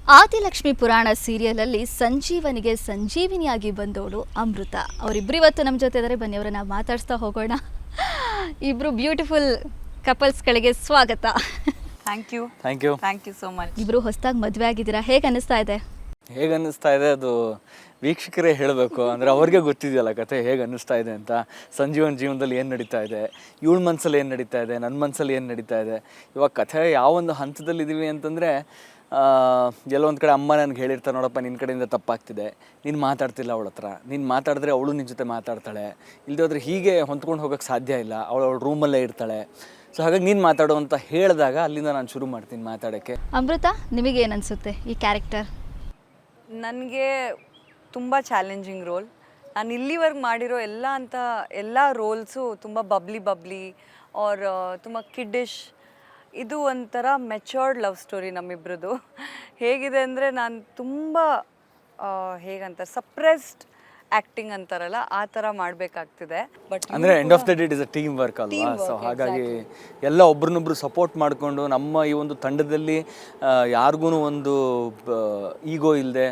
ಆದಿಲಕ್ಷ್ಮಿ ಪುರಾಣ ಸೀರಿಯಲಲ್ಲಿ ಸಂಜೀವನಿಗೆ ಸಂಜೀವಿನಿಯಾಗಿ ಬಂದವಳು ಅಮೃತ. ಅವರಿಬ್ಬರು ಇವತ್ತು ನಮ್ಮ ಜೊತೆ ಇದ್ದಾರೆ. ಬನ್ನಿ ಅವರನ್ನ ಮಾತಾಡ್ಸ್ತಾ ಹೋಗೋಣ. ಇಬ್ರು ಬ್ಯೂಟಿಫುಲ್ ಕಪಲ್ಸ್ಗಳಿಗೆ ಸ್ವಾಗತ. Thank you so much. ಇಬ್ರು ಹೊಸದಾಗಿ ಮದುವೆ ಆಗಿದ್ದೀರಾ, ಹೇಗೆ ಅನ್ನಿಸ್ತಾ ಇದೆ? ಹೇಗೆ ಅನ್ನಿಸ್ತಾ ಇದೆ ಅದು ವೀಕ್ಷಕರೇ ಹೇಳಬೇಕು. ಅಂದರೆ ಅವ್ರಿಗೆ ಗೊತ್ತಿದೆಯಲ್ಲ ಕತೆ ಹೇಗೆ ಅನ್ನಿಸ್ತಾ ಇದೆ ಅಂತ. ಸಂಜೀವನ್ ಜೀವನದಲ್ಲಿ ಏನು ನಡೀತಾ ಇದೆ, ಇವಳ ಮನಸ್ಸಲ್ಲಿ ಏನು ನಡೀತಾ ಇದೆ, ನನ್ನ ಮನಸ್ಸಲ್ಲಿ ಏನು ನಡೀತಾ ಇದೆ, ಇವಾಗ ಕಥೆ ಯಾವೊಂದು ಹಂತದಲ್ಲಿದ್ದೀವಿ ಅಂತಂದರೆ ಎಲ್ಲೊಂದು ಕಡೆ ಅಮ್ಮ ನನಗೆ ಹೇಳಿರ್ತಾರೆ, ನೋಡಪ್ಪ ನಿನ್ನ ಕಡೆಯಿಂದ ತಪ್ಪಾಗ್ತಿದೆ, ನೀನು ಮಾತಾಡ್ತಿಲ್ಲ ಅವಳ ಹತ್ರ, ನೀನು ಮಾತಾಡಿದ್ರೆ ಅವಳು ನಿನ್ನ ಜೊತೆ ಮಾತಾಡ್ತಾಳೆ, ಇಲ್ಲದೆ ಹೋದರೆ ಹೀಗೆ ಹೊಂದ್ಕೊಂಡು ಹೋಗೋಕ್ಕೆ ಸಾಧ್ಯ ಇಲ್ಲ, ಅವಳು ರೂಮಲ್ಲೇ ಇರ್ತಾಳೆ, ಸೊ ಹಾಗಾಗಿ ನೀನು ಮಾತಾಡು ಅಂತ ಹೇಳಿದಾಗ ಅಲ್ಲಿಂದ ನಾನು ಶುರು ಮಾಡ್ತೀನಿ ಮಾತಾಡೋಕ್ಕೆ. ಅಮೃತ, ನಿಮಗೇನು ಅನಿಸುತ್ತೆ ಈ ಕ್ಯಾರೆಕ್ಟರ್? ನನಗೆ ತುಂಬ ಚಾಲೆಂಜಿಂಗ್ ರೋಲ್. ನಾನು ಇಲ್ಲಿವರೆಗೆ ಮಾಡಿರೋ ಎಲ್ಲ ರೋಲ್ಸು ತುಂಬ ಬಬ್ಲಿ ಆರ್ ತುಂಬ ಕಿಡ್ಡಿಶ್. ಇದು ಒಂಥರ ಮೆಚೋರ್ಡ್ ಲವ್ ಸ್ಟೋರಿ ನಮ್ಮಿಬ್ರದ್ದು. ಹೇಗಿದೆ ಅಂದರೆ ನಾನು ತುಂಬ ಹೇಗಂತಾರೆ ಸಪ್ರೆಸ್ಡ್ ಆ್ಯಕ್ಟಿಂಗ್ ಅಂತಾರಲ್ಲ ಆ ಥರ ಮಾಡಬೇಕಾಗ್ತಿದೆ. ಬಟ್ ಅಂದರೆ end of the day it is a team work ಅಲ್ವಾ. ಸೊ ಹಾಗಾಗಿ ಎಲ್ಲ ಒಬ್ರನ್ನೊಬ್ರು ಸಪೋರ್ಟ್ ಮಾಡಿಕೊಂಡು ನಮ್ಮ ಈ ಒಂದು ತಂಡದಲ್ಲಿ ಯಾರಿಗೂ ಒಂದು ಈಗೋ ಇಲ್ಲದೆ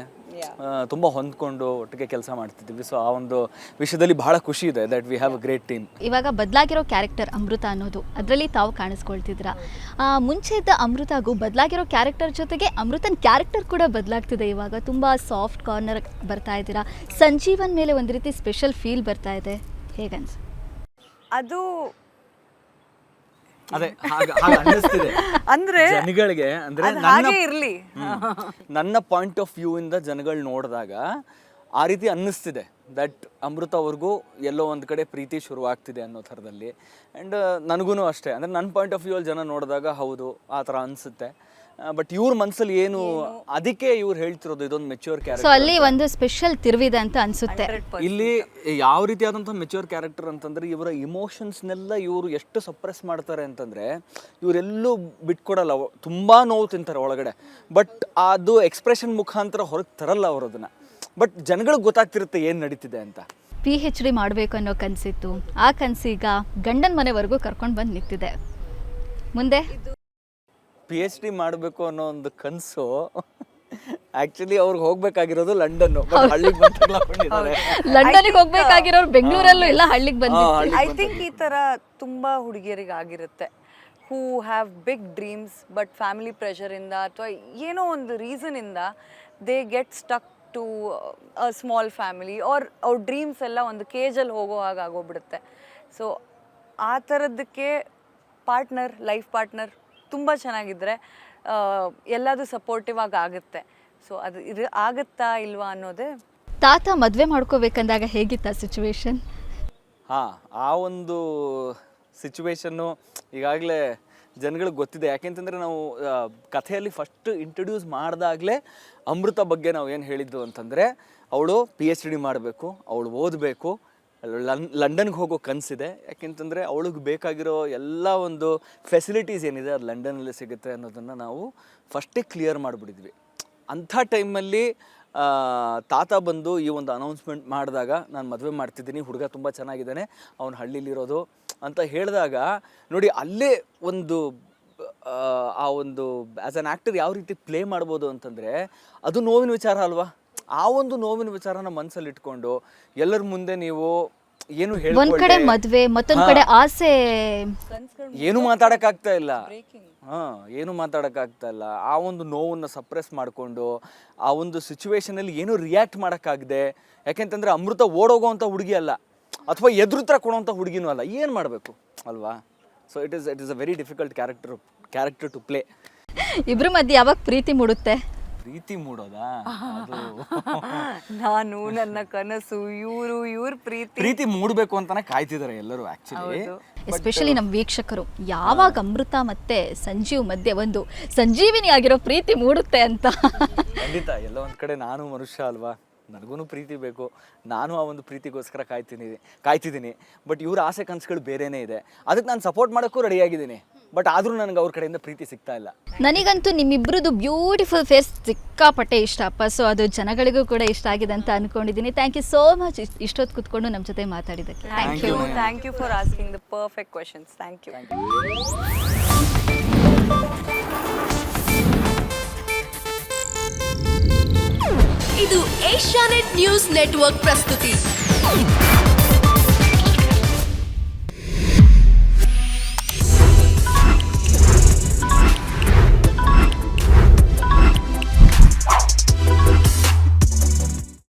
ತುಂಬ ಹೊಂದ್ಕೊಂಡು ಒಟ್ಟಿಗೆ ಕೆಲಸ ಮಾಡ್ತಿದ್ದೀವಿ. ಸೊ ಆ ಒಂದು ವಿಷಯದಲ್ಲಿ ಬಹಳ ಖುಷಿ ಇದೆ that we have a great team. ಇವಾಗ ಬದಲಾಗಿರೋ ಕ್ಯಾರೆಕ್ಟರ್ ಅಮೃತ ಅನ್ನೋದು, ಅದರಲ್ಲಿ ತಾವು ಕಾಣಿಸ್ಕೊಳ್ತಿದ್ದೀರಾ. ಮುಂಚೆ ಇದ್ದ ಅಮೃತಗೂ ಬದಲಾಗಿರೋ ಕ್ಯಾರೆಕ್ಟರ್ ಜೊತೆಗೆ ಅಮೃತನ ಕ್ಯಾರೆಕ್ಟರ್ ಕೂಡ ಬದಲಾಗ್ತಿದೆ. ಇವಾಗ ತುಂಬ ಸಾಫ್ಟ್ ಕಾರ್ನರ್ ಬರ್ತಾ ಇದ್ದೀರಾ. ಸಂಜೀವನ್ ಮೇಲೆ ಒಂದು ರೀತಿ ಸ್ಪೆಷಲ್ ಫೀಲ್ ಬರ್ತಾ ಇದೆ, ಹೇಗನ್ಸ? ಅದು ಅದೇ ಅನ್ನಿಸ್ತಿದೆ ಅಂದರೆ ಜನಗಳಿಗೆ. ಅಂದರೆ ಹಾಗೆ ಇರಲಿ, ನನ್ನ ಪಾಯಿಂಟ್ ಆಫ್ ವ್ಯೂ ಇಂದ ಜನಗಳು ನೋಡಿದಾಗ ಆ ರೀತಿ ಅನ್ನಿಸ್ತಿದೆ ದಟ್ ಅಮೃತ ಅವ್ರಿಗೂ ಎಲ್ಲೋ ಒಂದು ಕಡೆ ಪ್ರೀತಿ ಶುರುವಾಗ್ತಿದೆ ಅನ್ನೋ ಥರದಲ್ಲಿ. ಆ್ಯಂಡ್ ನನಗೂ ಅಷ್ಟೇ, ಅಂದರೆ ನನ್ನ ಪಾಯಿಂಟ್ ಆಫ್ ವ್ಯೂ ಅಲ್ಲಿ ಜನ ನೋಡಿದಾಗ ಹೌದು ಆ ಥರ ಅನಿಸುತ್ತೆ. ಬಟ್ ಇವ್ರ ಮನಸ್ಸಲ್ಲಿ ಏನು, ಅದಕ್ಕೆ ಇವ್ರು ಹೇಳ್ತಿರೋದು ಇದೊಂದು ಮೆಚ್ಯೂರ್ ಸೊ ಕ್ಯಾರೆಕ್ಟರ್. ಅಲ್ಲಿ ಒಂದು ಸ್ಪೆಷಲ್ ತಿರುವಿದೆ ಅಂತ ಅನ್ಸುತ್ತೆ. ಇಲ್ಲಿ ಯಾವ ರೀತಿಯಾದಂಥ ಮೆಚ್ಯೂರ್ ಕ್ಯಾರೆಕ್ಟರ್ ಅಂತಂದ್ರೆ ಇವರ ಇಮೋಷನ್ಸ್ನೆಲ್ಲ ಇವರು ಎಷ್ಟು ಸಪ್ರೆಸ್ ಮಾಡ್ತಾರೆ ಅಂತಂದ್ರೆ ಇವರೆಲ್ಲೂ ಬಿಟ್ಕೊಡಲ್ಲ. ತುಂಬಾ ನೋವು ತಿಂತಾರೆ ಒಳಗಡೆ, ಬಟ್ ಅದು ಎಕ್ಸ್ಪ್ರೆಷನ್ ಮುಖಾಂತರ ಹೊರಗೆ ತರಲ್ಲ ಅವರು ಅದನ್ನ. ಬಟ್ ಜನಗಳಿಗೆ ಗೊತ್ತಾಗ್ತಿರುತ್ತೆ ಏನು ನಡೀತಿದೆ ಅಂತ. PhD ಮಾಡಬೇಕು ಅನ್ನೋ ಕನಸಿತ್ತು, ಆ ಕನಸೀಗ ಗಂಡನ ಮನೆವರೆಗೂ ಕರ್ಕೊಂಡು ಬಂದು ನಿಂತಿದೆ. ಮುಂದೆ PhD ಮಾಡಬೇಕು ಅನ್ನೋ ಒಂದು ಕನಸು ಆಕ್ಚುಲಿ ಅವ್ರಿಗೆ ಹೋಗ್ಬೇಕಾಗಿರೋದು ಲಂಡನ್, ಲಂಡನ್ಗೆ ಹೋಗ್ಬೇಕಾಗಿರೋರು ಬೆಂಗಳೂರಲ್ಲೂ ಇಲ್ಲ, ಹಳ್ಳಿಗೆ ಬಂದು. ಐ ಥಿಂಕ್ ಈ ಥರ ತುಂಬ ಹುಡುಗಿಯರಿಗೆ ಆಗಿರುತ್ತೆ, who have big dreams but family ಪ್ರೆಷರಿಂದ ಅಥವಾ ಏನೋ ಒಂದು ರೀಸನಿಂದ they get stuck to a small family or ಅವ್ರ ಡ್ರೀಮ್ಸ್ ಎಲ್ಲ ಒಂದು ಕೇಜಲ್ಲಿ ಹೋಗೋ ಹಾಗೆ ಆಗೋಗ್ಬಿಡುತ್ತೆ. ಸೊ ಆ ಥರದ್ದಕ್ಕೆ ಲೈಫ್ ಪಾರ್ಟ್ನರ್ ತುಂಬ ಚೆನ್ನಾಗಿದ್ದರೆ ಎಲ್ಲದೂ ಸಪೋರ್ಟಿವ್ ಆಗಿ ಆಗುತ್ತೆ. ಸೊ ಅದು ಆಗುತ್ತಾ ಇಲ್ವಾ ಅನ್ನೋದೇ. ತಾತ ಮದುವೆ ಮಾಡ್ಕೋಬೇಕಂದಾಗ ಹೇಗಿತ್ತ ಸಿಚುವೇಶನ್? ಆ ಒಂದು ಸಿಚುವೇಶನ್ನು ಈಗಾಗಲೇ ಜನಗಳಿಗೆ ಗೊತ್ತಿದೆ. ಯಾಕೆಂತಂದರೆ ನಾವು ಕಥೆಯಲ್ಲಿ ಫಸ್ಟ್ ಇಂಟ್ರೊಡ್ಯೂಸ್ ಮಾಡಿದಾಗಲೇ ಅಮೃತ ಬಗ್ಗೆ ನಾವು ಏನು ಹೇಳಿದ್ದು ಅಂತಂದರೆ ಅವಳು PhD ಮಾಡಬೇಕು, ಅವಳು ಓದಬೇಕು, ಲಂಡನ್ಗೆ ಹೋಗೋ ಕನಸಿದೆ. ಯಾಕೆಂತಂದರೆ ಅವಳಿಗೆ ಬೇಕಾಗಿರೋ ಎಲ್ಲ ಒಂದು ಫೆಸಿಲಿಟೀಸ್ ಏನಿದೆ ಅದು ಲಂಡನಲ್ಲಿ ಸಿಗುತ್ತೆ ಅನ್ನೋದನ್ನು ನಾವು ಫಸ್ಟೇ ಕ್ಲಿಯರ್ ಮಾಡಿಬಿಟ್ಟಿದ್ವಿ. ಅಂಥ ಟೈಮಲ್ಲಿ ತಾತ ಬಂದು ಈ ಒಂದು ಅನೌನ್ಸ್ಮೆಂಟ್ ಮಾಡಿದಾಗ ನಾನು ಮದುವೆ ಮಾಡ್ತಿದ್ದೀನಿ, ಹುಡುಗ ತುಂಬ ಚೆನ್ನಾಗಿದ್ದಾನೆ, ಅವನು ಹಳ್ಳಿಲಿರೋದು ಅಂತ ಹೇಳಿದಾಗ ನೋಡಿ ಅಲ್ಲೇ ಒಂದು ಆ ಒಂದು ಆ್ಯಸ್ ಅನ್ ಆ್ಯಕ್ಟರ್ ಯಾವ ರೀತಿ ಪ್ಲೇ ಮಾಡ್ಬೋದು ಅಂತಂದರೆ ಅದು ನೋವಿನ ವಿಚಾರ ಅಲ್ವಾ. ಆ ಒಂದು ನೋವಿನ ವಿಚಾರನ ಮನಸ್ಸಲ್ಲಿ ಇಟ್ಕೊಂಡು ಎಲ್ಲರ ಮುಂದೆ ನೀವು ಏನು ಹೇಳಿ, ಒಂದ್ ಕಡೆ ಮದ್ವೆ, ಮತ್ತೊಂದ್ ಕಡೆ ಆಸೆ, ಏನು ಮಾತಾಡಕ್ಕಾಗ್ತಾ ಇಲ್ಲ, ಏನು ಮಾತಾಡಕ್ಕಾಗ್ತಾ ಇಲ್ಲ. ಆ ಒಂದು ನೋವನ್ನು ಸಪ್ರೆಸ್ ಮಾಡಿಕೊಂಡು ಆ ಒಂದು ಸಿಚುವೇಶನಲ್ಲಿ ಏನು ರಿಯಾಕ್ಟ್ ಮಾಡೋಕ್ಕಾಗದೆ. ಯಾಕೆಂತಂದ್ರೆ ಅಮೃತ ಓಡೋಗೋವಂಥ ಹುಡುಗಿ ಅಲ್ಲ, ಅಥವಾ ಎದುರುತ್ರ ಕೊಡೋವಂಥ ಹುಡುಗಿನೂ ಅಲ್ಲ, ಏನು ಮಾಡಬೇಕು ಅಲ್ವಾ. So it is a very difficult character to play. ಇಬ್ರ ಮಧ್ಯೆ ಯಾವಾಗ ಪ್ರೀತಿ ಮೂಡುತ್ತೆ? ಪ್ರೀತಿ ಮೂಡೋದಾ? ನಾನು ನನ್ನ ಕನಸು ಇವ್ರ ಪ್ರೀತಿ ಮೂಡಬೇಕು ಅಂತಾನೆ ಕಾಯ್ತಿದ್ದಾರೆ ಎಲ್ಲರೂ ಆಕ್ಚುಲಿ, ಎಸ್ಪೆಷಲಿ ನಮ್ಮ ವೀಕ್ಷಕರು. ಯಾವಾಗ ಅಮೃತ ಮತ್ತೆ ಸಂಜೀವ್ ಮಧ್ಯೆ ಒಂದು ಸಂಜೀವಿನಿ ಆಗಿರೋ ಪ್ರೀತಿ ಮೂಡುತ್ತೆ ಅಂತ. ಖಂಡಿತ ಎಲ್ಲ ಒಂದ್ ಕಡೆ ನಾನು ಮನುಷ್ಯ ಅಲ್ವಾ, ನನಗೂ ಪ್ರೀತಿ ಬೇಕು, ನಾನು ಆ ಒಂದು ಪ್ರೀತಿಗೋಸ್ಕರ ಕಾಯ್ತಿದ್ದೀನಿ. ಬಟ್ ಇವ್ರ ಆಸೆ ಕನಸುಗಳು ಬೇರೆನೇ ಇದೆ, ಅದಕ್ಕೆ ನಾನು ಸಪೋರ್ಟ್ ಮಾಡೋಕ್ಕೂ ರೆಡಿಯಾಗಿದ್ದೀನಿ. ಬಟ್ ಆದರೂ ನನಗೆ ಅವ್ರ ಕಡೆಯಿಂದ ಪ್ರೀತಿ ಸಿಗ್ತಾ ಇಲ್ಲ. ನನಗಂತೂ ನಿಮ್ಮಿಬ್ಬರದು ಬ್ಯೂಟಿಫುಲ್ ಫೇಸ್ ಸಿಕ್ಕಾಪಟ್ಟೆ ಇಷ್ಟಪ್ಪ. ಸೊ ಅದು ಜನಗಳಿಗೂ ಕೂಡ ಇಷ್ಟ ಆಗಿದೆ ಅಂತ ಅನ್ಕೊಂಡಿದ್ದೀನಿ. ಥ್ಯಾಂಕ್ ಯು ಸೋ ಮಚ್ ಇಷ್ಟೊತ್ತು ಕೂತ್ಕೊಂಡು ನಮ್ಮ ಜೊತೆ ಮಾತಾಡಿದ್ದಕ್ಕೆ. Thank you for asking the perfect questions. Thank you. ಇದು ಏಷ್ಯಾನೆಟ್ ನ್ಯೂಸ್ ನೆಟ್ವರ್ಕ್ ಪ್ರಸ್ತುತಿ.